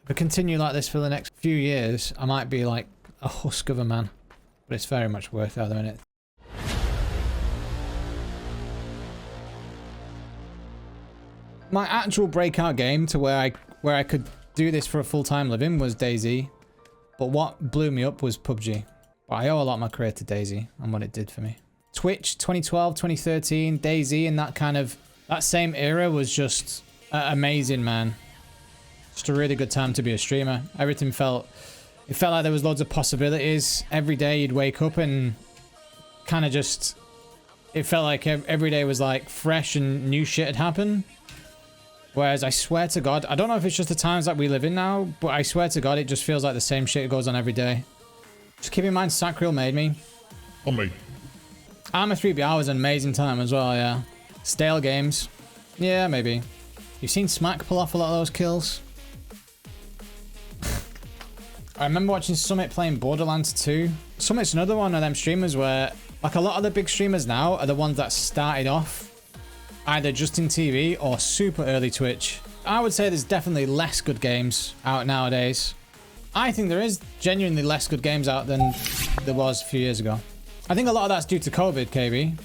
If I continue like this for the next few years, I might be like a husk of a man. But it's very much worth it at the minute. My actual breakout game to where I could do this for a full-time living was DayZ. But what blew me up was PUBG. But I owe a lot of my career to DayZ and what it did for me. Twitch 2012, 2013, DayZ and that same era was just amazing, man. Just a really good time to be a streamer. Everything felt like there was loads of possibilities. Every day you'd wake up and kind of just, it felt like every day was like fresh and new shit had happened. Whereas I swear to God, I don't know if it's just the times that we live in now, but I swear to God, it just feels like the same shit goes on every day. Just keep in mind, Sacriel made me. On me. Arma 3BR was an amazing time as well, yeah. Stale games. Yeah, maybe. You've seen Smack pull off a lot of those kills. I remember watching Summit playing Borderlands 2. Summit's another one of them streamers where, like, a lot of the big streamers now are the ones that started off either just in TV or super early Twitch. I would say there's definitely less good games out nowadays. I think there is genuinely less good games out than there was a few years ago. I think a lot of that's due to COVID, KB.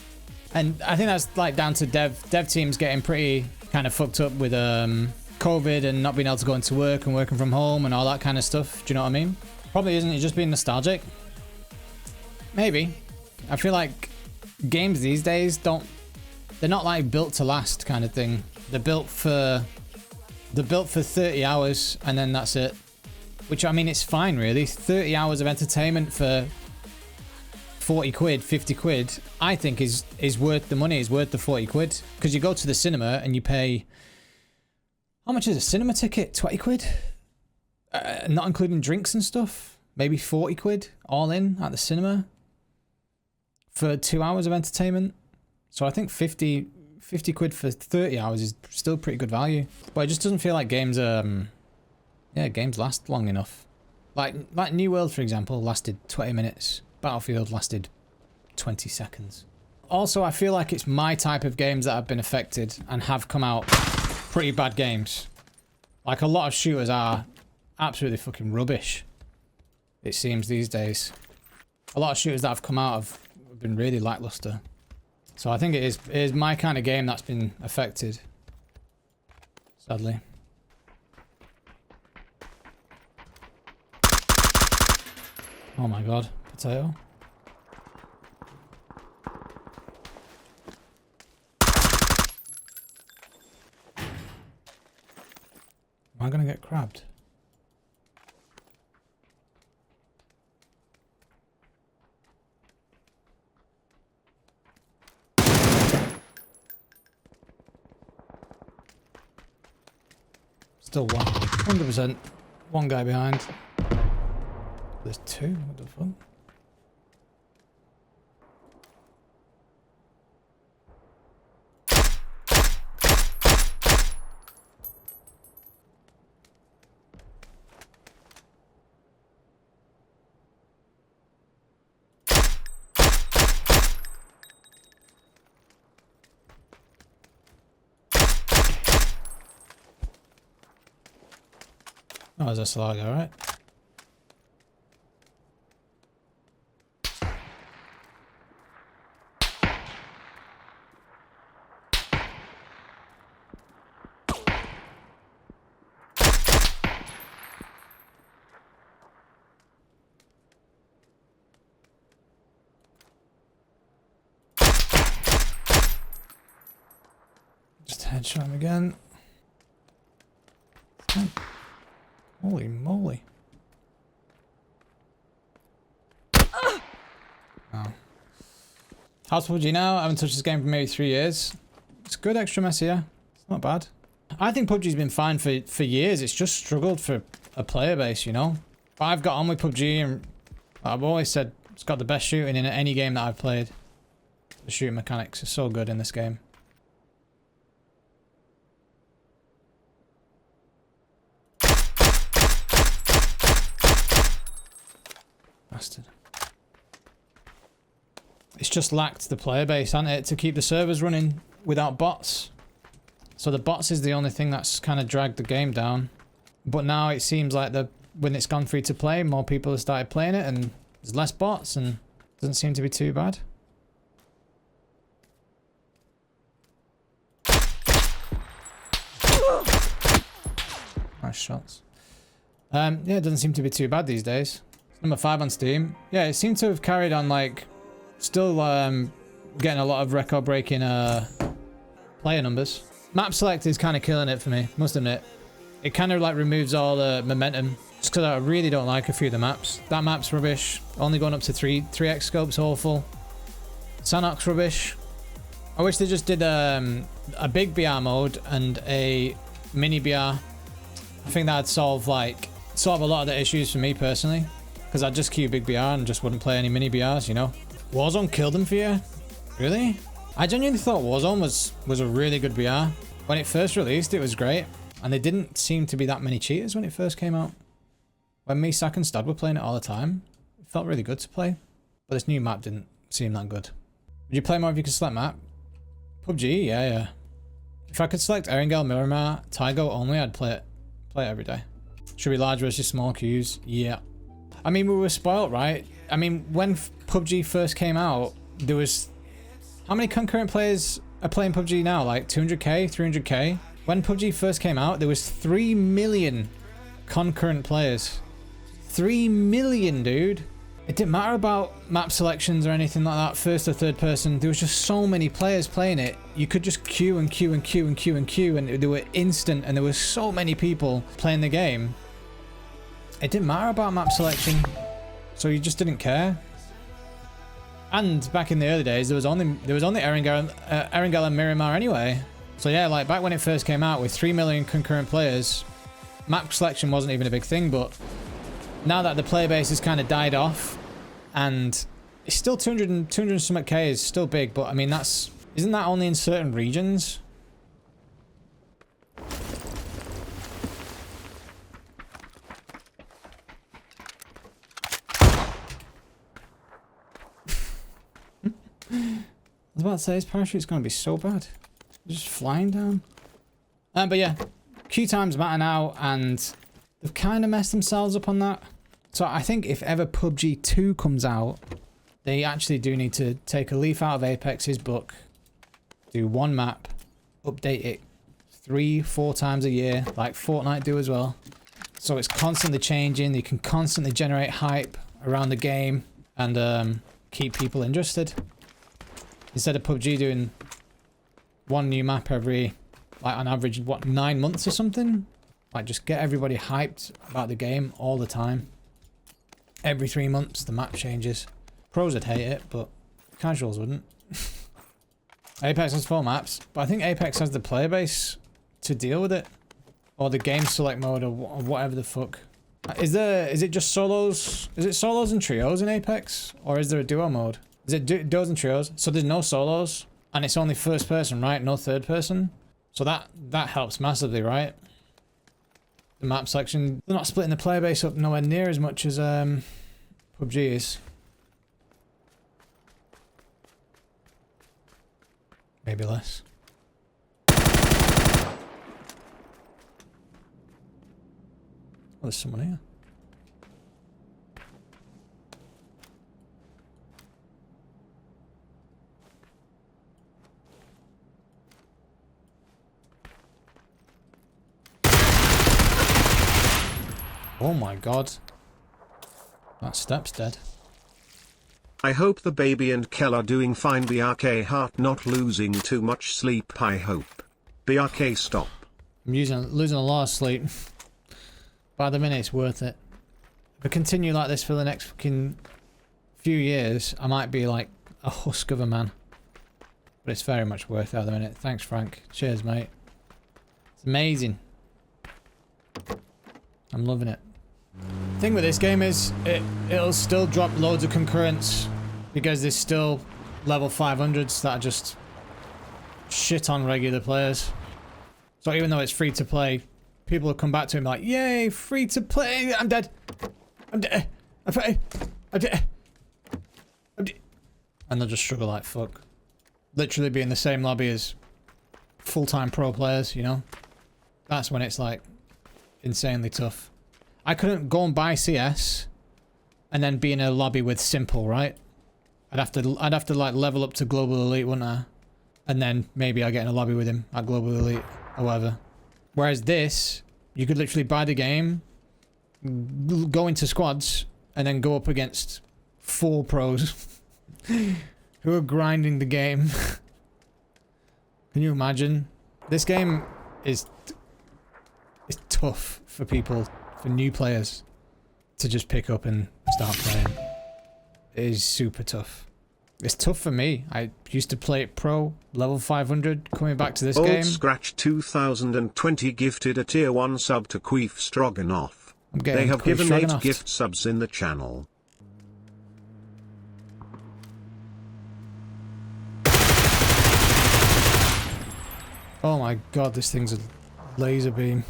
And I think that's like down to dev teams getting pretty kind of fucked up with COVID and not being able to go into work and working from home and all that kind of stuff. Do you know what I mean? Probably isn't it just being nostalgic? Maybe. I feel like games these days they're not like built to last kind of thing. They're built for 30 hours and then that's it. Which, I mean, it's fine really. 30 hours of entertainment for 40 quid, 50 quid, I think is worth the money, is worth the 40 quid. Because you go to the cinema and you pay, how much is a cinema ticket? 20 quid? Not including drinks and stuff. Maybe 40 quid all in at the cinema for 2 hours of entertainment. So I think 50 quid for 30 hours is still pretty good value. But it just doesn't feel like games games last long enough. Like New World, for example, lasted 20 minutes. Battlefield lasted 20 seconds. Also, I feel like it's my type of games that have been affected and have come out pretty bad games. Like a lot of shooters are absolutely fucking rubbish, it seems these days. A lot of shooters that have come out have been really lackluster. So I think it is my kind of game that's been affected, sadly. Oh my God, potato. Am I gonna get crabbed? Still one. 100%. One guy behind. There's two? What the fuck? Oh, there's a slug, alright. Just headshot him again. Holy moly. Oh. How's PUBG now? I haven't touched this game for maybe 3 years. It's good, extra messy, yeah. It's not bad. I think PUBG's been fine for years. It's just struggled for a player base, you know? But I've got on with PUBG and I've always said it's got the best shooting in any game that I've played. The shooting mechanics are so good in this game. Bastard. It's just lacked the player base, hasn't it, to keep the servers running without bots. So the bots is the only thing that's kind of dragged the game down. But now it seems like when it's gone free to play, more people have started playing it and there's less bots and it doesn't seem to be too bad. Nice shots. Yeah, it doesn't seem to be too bad these days. It's number 5 on Steam. Yeah, it seemed to have carried on, like, still getting a lot of record-breaking player numbers. Map select is kind of killing it for me, must admit. It kind of like removes all the momentum. Just because I really don't like a few of the maps. That map's rubbish. Only going up to 3x scope's awful. Sanok's rubbish. I wish they just did a big BR mode and a mini BR. I think that'd solve a lot of the issues for me personally. Because I'd just queue big BR and just wouldn't play any mini BRs, you know. Warzone killed them for you? Really? I genuinely thought Warzone was a really good BR. When it first released, it was great. And there didn't seem to be that many cheaters when it first came out. When me, Sak, and Stad were playing it all the time, it felt really good to play. But this new map didn't seem that good. Would you play more if you could select map? PUBG? Yeah. If I could select Erangel, Miramar, Tygo only, I'd play it every day. Should be large versus small queues? Yeah. I mean, we were spoiled, right? I mean, when PUBG first came out, there was... How many concurrent players are playing PUBG now? Like 200k, 300k? When PUBG first came out, there was 3 million concurrent players. 3 million, dude. It didn't matter about map selections or anything like that, first or third person. There was just so many players playing it. You could just queue and queue and queue and queue and queue, and they were instant, and there were so many people playing the game. It didn't matter about map selection, so you just didn't care. And back in the early days, there was only Erangel and Miramar anyway. So yeah, like back when it first came out with 3 million concurrent players, map selection wasn't even a big thing. But now that the player base has kind of died off, and it's still 200 something K is still big, but I mean isn't that only in certain regions? I was about to say, his parachute's going to be so bad. Just flying down. But yeah, queue times matter now, and they've kind of messed themselves up on that. So I think if ever PUBG 2 comes out, they actually do need to take a leaf out of Apex's book, do one map, update it 3-4 times a year, like Fortnite do as well. So it's constantly changing, you can constantly generate hype around the game, and keep people interested. Instead of PUBG doing one new map every, like on average, what, 9 months or something? Like just get everybody hyped about the game all the time. Every 3 months the map changes. Pros would hate it, but casuals wouldn't. Apex has 4 maps, but I think Apex has the player base to deal with it. Or the game select mode or whatever the fuck. Is it just solos? Is it solos and trios in Apex? Or is there a duo mode? Is it duos and trios? So there's no solos, and it's only first person, right? No third person. So that helps massively, right? The map selection. They're not splitting the player base up nowhere near as much as PUBG is. Maybe less. Oh, there's someone here. Oh my god. That step's dead. I hope the baby and Kel are doing fine. BRK heart not losing too much sleep. I hope. BRK stop. I'm losing a lot of sleep. By the minute it's worth it. If I continue like this for the next fucking few years, I might be like a husk of a man. But it's very much worth it at the minute. Thanks, Frank. Cheers, mate. It's amazing. I'm loving it. Thing with this game is it'll still drop loads of concurrents because there's still level 500s that are just shit on regular players. So even though it's free to play, people will come back to him like, yay, free to play, I'm dead. I'm dead. I'm dead. I'm dead. And they'll just struggle like fuck. Literally be in the same lobby as full-time pro players, you know? That's when it's like, insanely tough. I couldn't go and buy CS and then be in a lobby with simple, right? I'd have to like level up to global elite, wouldn't I? And then maybe I get in a lobby with him at global elite or whatever. Whereas this, you could literally buy the game, go into squads, and then go up against 4 pros who are grinding the game. Can you imagine? This game is tough for people, for new players, to just pick up and start playing. It is super tough. It's tough for me. I used to play it pro, level 500, coming back to this Old game. Scratch 2020 gifted a tier 1 sub to Queef Stroganoff. They have given 8 gift subs in the channel. Oh my god, this thing's a laser beam.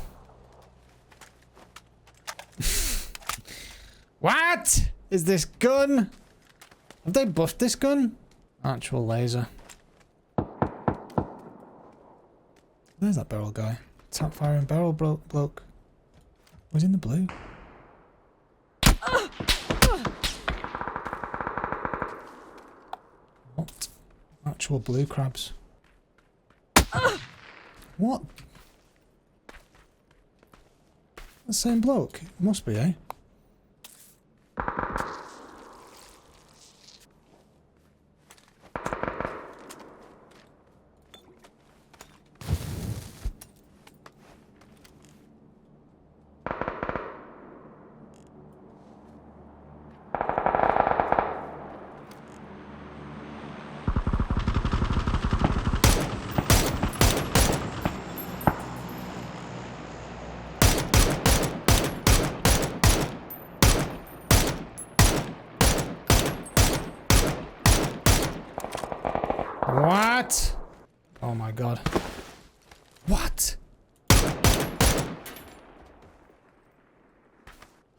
What is this gun? Have they buffed this gun? Actual laser. There's that barrel guy. Tap firing barrel bloke. Was in the blue. What? Actual blue crabs. What? The same bloke? It must be, eh? What? Oh my god. What?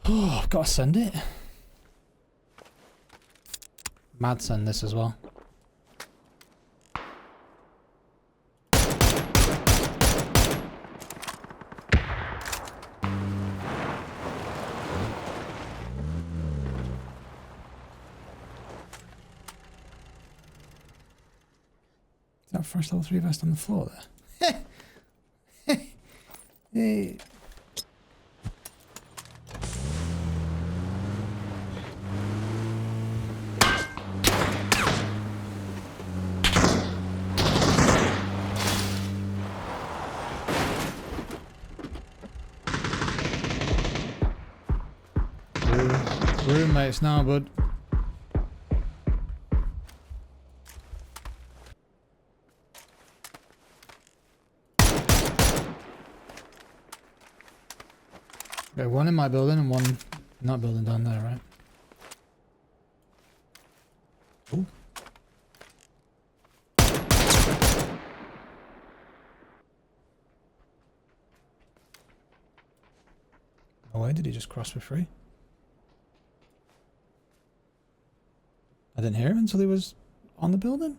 Oh, I've got to send it. Mad send this as well. That first level 3 vest on the floor there. Hey. Roommates now, bud. Okay, one in my building and one in that building down there, right? Ooh. Oh, why did he just cross for free? I didn't hear him until he was on the building.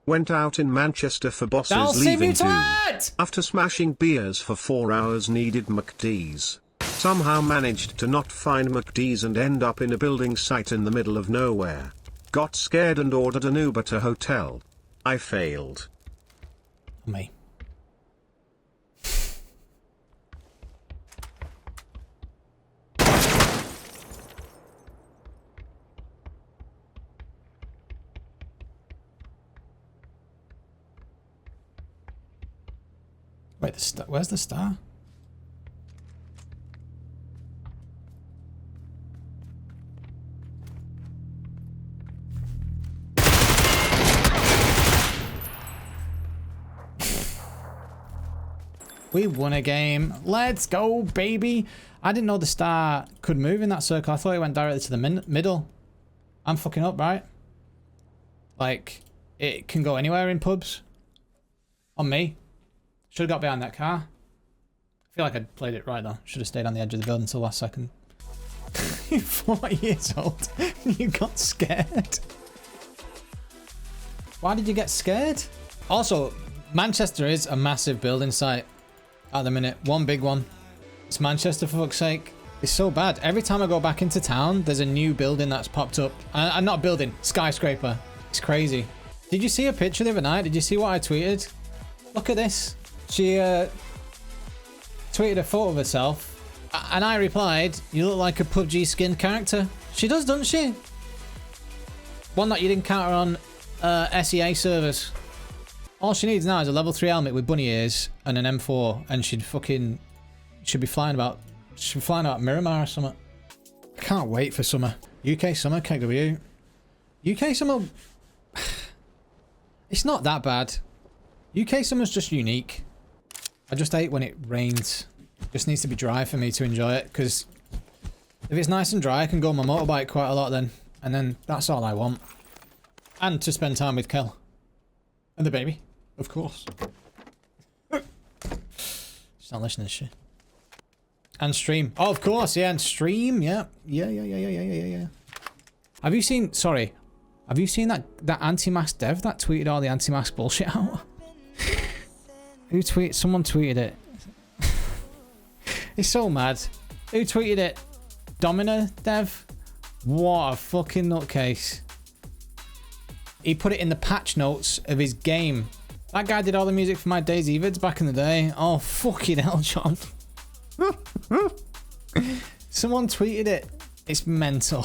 Went out in Manchester for bosses leaving too. After smashing beers for 4 hours, needed McD's. Somehow managed to not find McD's and end up in a building site in the middle of nowhere. Got scared and ordered an Uber to hotel. I failed. Me. Wait, where's the star? We won a game. Let's go, baby. I didn't know the star could move in that circle. I thought it went directly to the middle. I'm fucking up, right? Like, it can go anywhere in pubs. On me. Should have got behind that car. I feel like I played it right though. Should have stayed on the edge of the building until the last second. You're 4 years old. You got scared. Why did you get scared? Also, Manchester is a massive building site at the minute. One big one. It's Manchester, for fuck's sake. It's so bad. Every time I go back into town, there's a new building that's popped up. And not building, skyscraper. It's crazy. Did you see a picture the other night? Did you see what I tweeted? Look at this. She tweeted a photo of herself. And I replied, you look like a PUBG skin character. She does, doesn't she? One that you'd encounter on SEA servers. All she needs now is a level 3 helmet with bunny ears and an M4, and she'd be flying about Miramar or something. Can't wait for summer. UK summer, KW. UK summer, it's not that bad. UK summer's just unique. I just hate when it rains. It just needs to be dry for me to enjoy it, because if it's nice and dry, I can go on my motorbike quite a lot then. And then that's all I want. And to spend time with Kel. And the baby, of course. She's not listening, is she? And stream. Oh, of course, yeah, and stream, yeah. Yeah. Have you seen, sorry. Have you seen that anti-mask dev that tweeted all the anti-mask bullshit out? Someone tweeted it. It's so mad. Who tweeted it? Domina dev? What a fucking nutcase. He put it in the patch notes of his game. That guy did all the music for my DayZ vids back in the day. Oh, fucking hell, John. Someone tweeted it. It's mental.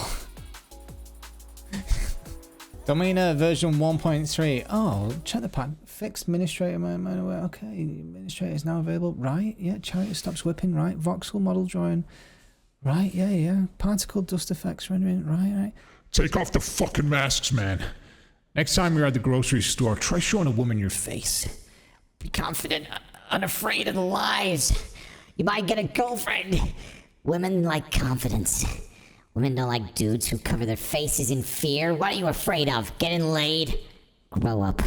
Domina version 1.3. Oh, check the patch. Fixed administrator. Okay, administrator is now available. Right, yeah. Chariot stops whipping. Right. Voxel model drawing. Right, yeah. Particle dust effects rendering. Right. Take off the fucking masks, man. Next time you're at the grocery store, try showing a woman your face. Be confident, unafraid of the lies. You might get a girlfriend. Women like confidence. Women don't like dudes who cover their faces in fear. What are you afraid of? Getting laid? Grow up.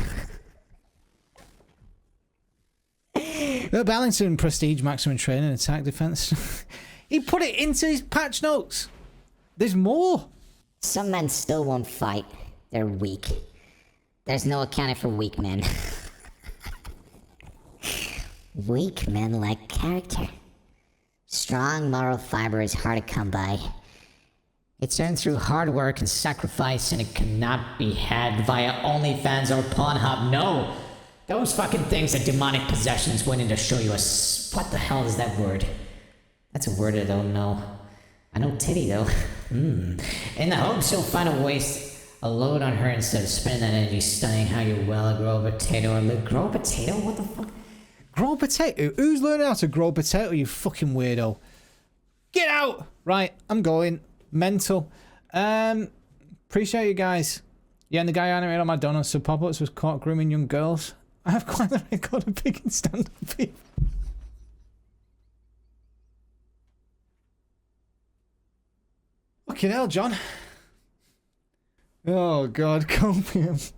Balancing prestige, maximum training, attack, defense. He put it into his patch notes. There's more. Some men still won't fight. They're weak. There's no accounting for weak men. Weak men lack character. Strong moral fiber is hard to come by. It's earned through hard work and sacrifice, and it cannot be had via OnlyFans or Pornhub. No! Those fucking things are demonic possessions waiting to show you what the hell is that word? That's a word I don't know. I know titty though. In the hopes you'll find a waste a load on her instead of spending that energy studying how you well grow a potato or live. Grow a potato? What the fuck? Grow a potato? Who's learning how to grow a potato, you fucking weirdo? Get out! Right, I'm going. Mental. Appreciate you guys. Yeah, and the guy animated on my donuts so pop-ups was caught grooming young girls. I have quite the record of picking stand-up people. Fucking hell, John. Oh god, copium.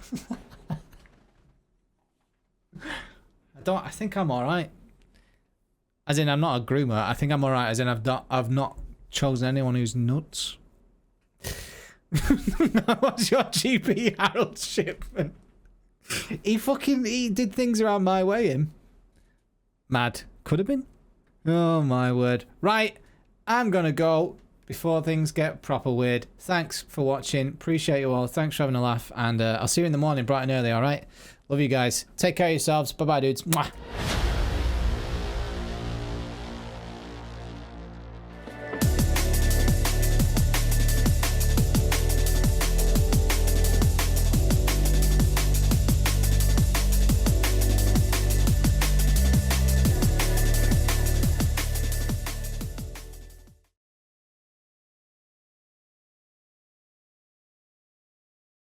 I think I'm alright. As in, I'm not a groomer. I think I'm alright. As in, I've not chosen anyone who's nuts. What's your GP, Harold Shipman? He did things around my way, him. Mad. Could have been. Oh my word. Right, I'm gonna go before things get proper weird. Thanks for watching. Appreciate you all. Thanks for having a laugh. And I'll see you in the morning bright and early, alright? Love you guys. Take care of yourselves. Bye-bye, dudes. Mwah.